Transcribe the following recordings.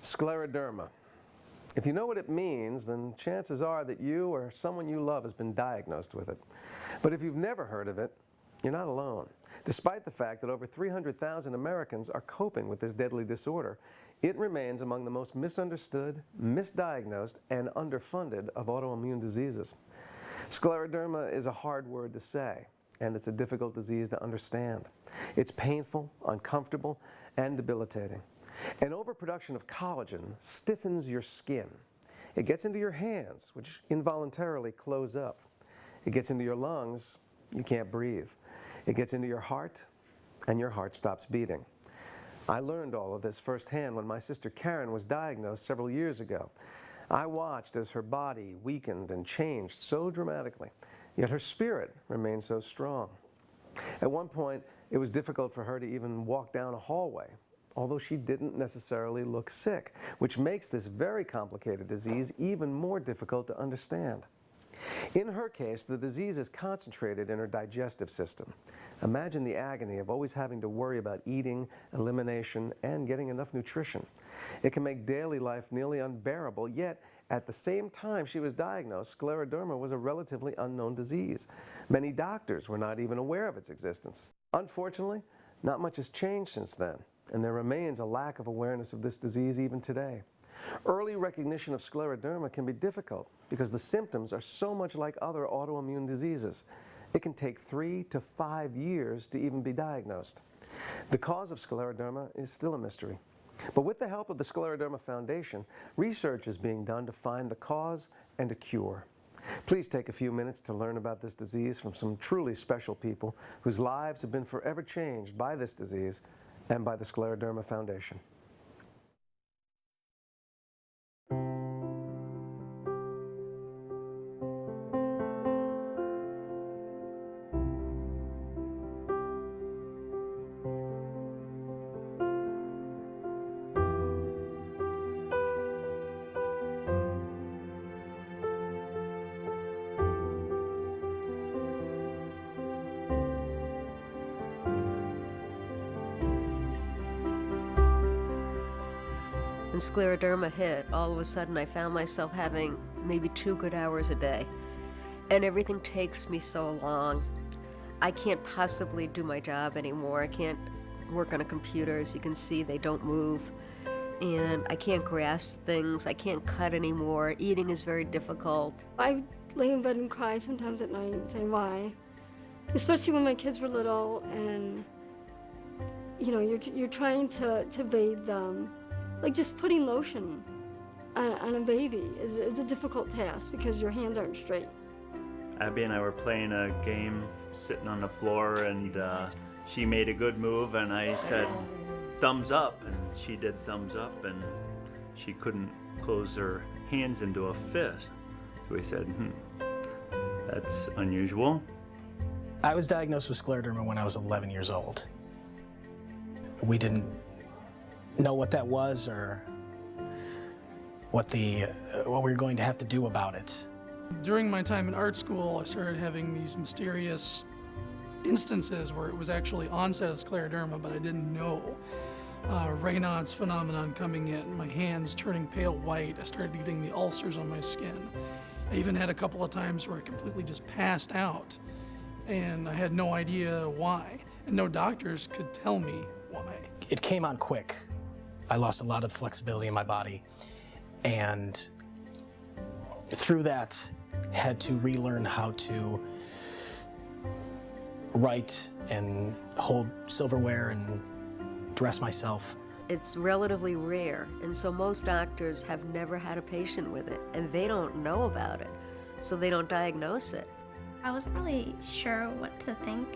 Scleroderma. If you know what it means, then chances are that you or someone you love has been diagnosed with it. But if you've never heard of it, you're not alone. Despite the fact that over 300,000 Americans are coping with this deadly disorder, it remains among the most misunderstood, misdiagnosed, and underfunded of autoimmune diseases. Scleroderma is a hard word to say, and it's a difficult disease to understand. It's painful, uncomfortable, and debilitating. An overproduction of collagen stiffens your skin. It gets into your hands, which involuntarily close up. It gets into your lungs, you can't breathe. It gets into your heart, and your heart stops beating. I learned all of this firsthand when my sister Karen was diagnosed several years ago. I watched as her body weakened and changed so dramatically, yet her spirit remained so strong. At one point, it was difficult for her to even walk down a hallway, although she didn't necessarily look sick, which makes this very complicated disease even more difficult to understand. In her case, the disease is concentrated in her digestive system. Imagine the agony of always having to worry about eating, elimination, and getting enough nutrition. It can make daily life nearly unbearable, yet at the same time she was diagnosed, scleroderma was a relatively unknown disease. Many doctors were not even aware of its existence. Unfortunately, not much has changed since then, and there remains a lack of awareness of this disease even today. Early recognition of scleroderma can be difficult because the symptoms are so much like other autoimmune diseases. It can take 3 to 5 years to even be diagnosed. The cause of scleroderma is still a mystery. But with the help of the Scleroderma Foundation, research is being done to find the cause and a cure. Please take a few minutes to learn about this disease from some truly special people whose lives have been forever changed by this disease and by the Scleroderma Foundation. When scleroderma hit, all of a sudden I found myself having maybe 2 good hours a day. And everything takes me so long. I can't possibly do my job anymore. I can't work on a computer. As you can see, they don't move. And I can't grasp things. I can't cut anymore. Eating is very difficult. I lay in bed and cry sometimes at night and say, why? Especially when my kids were little and, you know, you're trying to bathe them. Like just putting lotion on a baby is a difficult task because your hands aren't straight. Abby and I were playing a game sitting on the floor, and she made a good move and I said thumbs up, and she did thumbs up, and she couldn't close her hands into a fist. So we said, that's unusual. I was diagnosed with scleroderma when I was 11 years old. We didn't know what that was or what we were going to have to do about it. During my time in art school, I started having these mysterious instances where it was actually onset of scleroderma, but I didn't know. Raynaud's phenomenon coming in, my hands turning pale white, I started getting the ulcers on my skin. I even had a couple of times where I completely just passed out, and I had no idea why, and no doctors could tell me why. It came on quick. I lost a lot of flexibility in my body, and through that, had to relearn how to write and hold silverware and dress myself. It's relatively rare, and so most doctors have never had a patient with it, and they don't know about it, so they don't diagnose it. I wasn't really sure what to think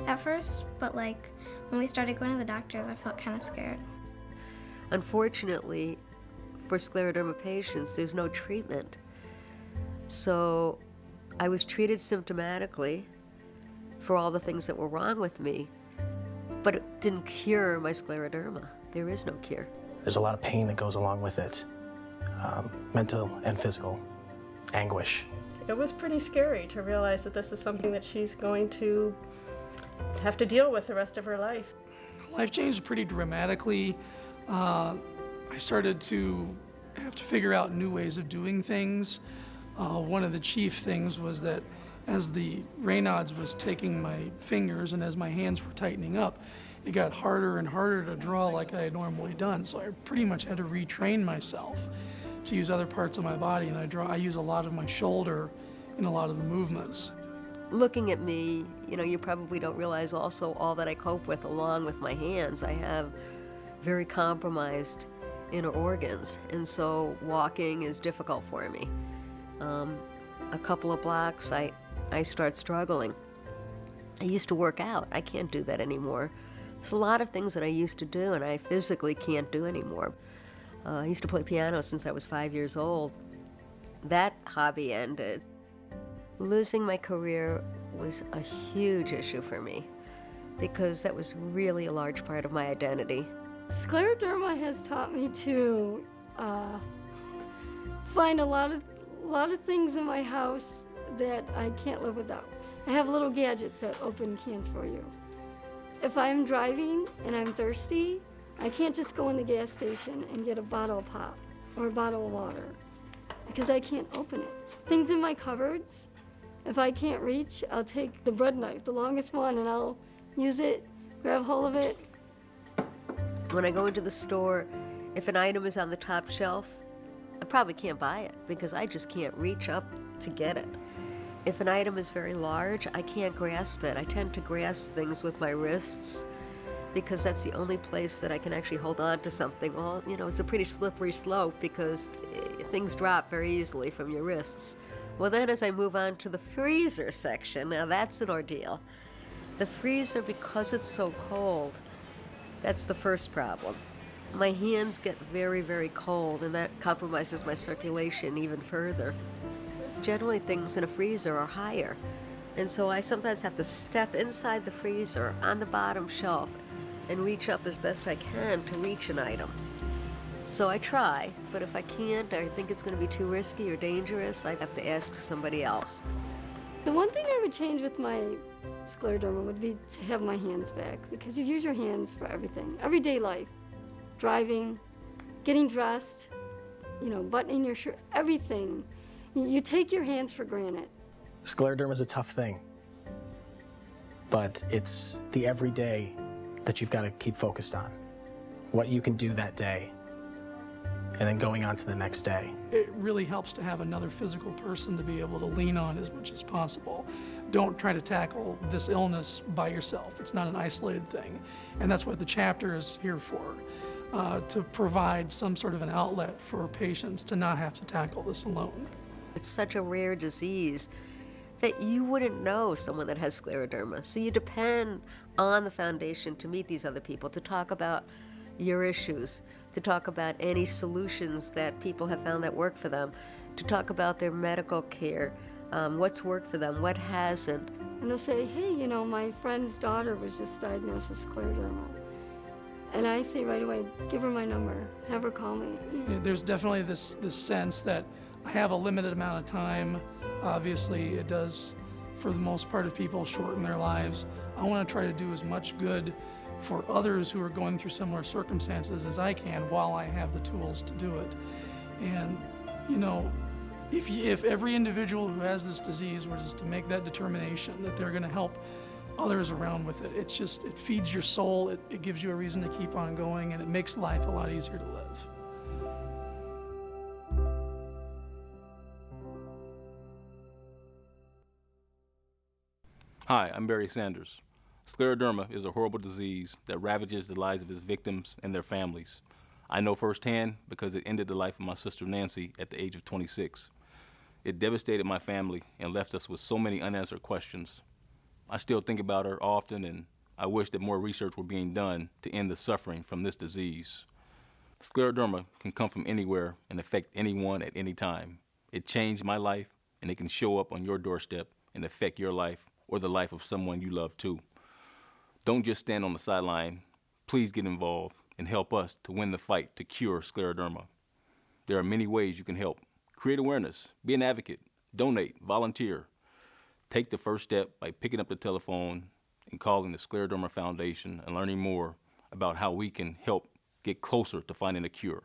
at first, but when we started going to the doctors, I felt kind of scared. Unfortunately, for scleroderma patients, there's no treatment. So I was treated symptomatically for all the things that were wrong with me, but it didn't cure my scleroderma. There is no cure. There's a lot of pain that goes along with it, mental and physical anguish. It was pretty scary to realize that this is something that she's going to have to deal with the rest of her life. Life changed pretty dramatically. I I started to have to figure out new ways of doing things. One of the chief things was that as the Raynaud's was taking my fingers and as my hands were tightening up, it got harder and harder to draw like I had normally done. So I pretty much had to retrain myself to use other parts of my body, and I use a lot of my shoulder in a lot of the movements. Looking at me, you probably don't realize also all that I cope with along with my hands. I have very compromised inner organs, and so walking is difficult for me. A couple of blocks, I start struggling. I used to work out. I can't do that anymore. There's a lot of things that I used to do and I physically can't do anymore. I used to play piano since I was 5 years old. That hobby ended. Losing my career was a huge issue for me because that was really a large part of my identity. Scleroderma has taught me to find a lot of things in my house that I can't live without. I have little gadgets that open cans for you. If I'm driving and I'm thirsty, I can't just go in the gas station and get a bottle of pop or a bottle of water because I can't open it. Things in my cupboards, if I can't reach, I'll take the bread knife, the longest one, and I'll use it, grab hold of it. When I go into the store, if an item is on the top shelf, I probably can't buy it because I just can't reach up to get it. If an item is very large, I can't grasp it. I tend to grasp things with my wrists because that's the only place that I can actually hold on to something. Well, it's a pretty slippery slope because things drop very easily from your wrists. Well, then as I move on to the freezer section, now that's an ordeal. The freezer, because it's so cold, that's the first problem. My hands get very, very cold, and that compromises my circulation even further. Generally, things in a freezer are higher, and so I sometimes have to step inside the freezer on the bottom shelf and reach up as best I can to reach an item. So I try, but if I can't, or I think it's going to be too risky or dangerous, I have to ask somebody else. The one thing I would change with my scleroderma would be to have my hands back because you use your hands for everything, everyday life, driving, getting dressed, buttoning your shirt, everything. You take your hands for granted. Scleroderma is a tough thing, but it's the everyday that you've got to keep focused on. What you can do that day, and then going on to the next day. It really helps to have another physical person to be able to lean on as much as possible. Don't try to tackle this illness by yourself. It's not an isolated thing. And that's what the chapter is here for, to provide some sort of an outlet for patients to not have to tackle this alone. It's such a rare disease that you wouldn't know someone that has scleroderma. So you depend on the foundation to meet these other people, to talk about your issues, to talk about any solutions that people have found that work for them, to talk about their medical care, what's worked for them, what hasn't. And they'll say, hey, my friend's daughter was just diagnosed with scleroderma. And I say right away, give her my number, have her call me. There's definitely this sense that I have a limited amount of time. Obviously, it does, for the most part of people, shorten their lives. I want to try to do as much good for others who are going through similar circumstances as I can while I have the tools to do it. And, if every individual who has this disease were just to make that determination that they're going to help others around with it, it feeds your soul, it gives you a reason to keep on going, and it makes life a lot easier to live. Hi, I'm Barry Sanders. Scleroderma is a horrible disease that ravages the lives of its victims and their families. I know firsthand because it ended the life of my sister Nancy at the age of 26. It devastated my family and left us with so many unanswered questions. I still think about her often, and I wish that more research were being done to end the suffering from this disease. Scleroderma can come from anywhere and affect anyone at any time. It changed my life, and it can show up on your doorstep and affect your life or the life of someone you love too. Don't just stand on the sideline. Please get involved and help us to win the fight to cure scleroderma. There are many ways you can help. Create awareness, be an advocate, donate, volunteer. Take the first step by picking up the telephone and calling the Scleroderma Foundation and learning more about how we can help get closer to finding a cure.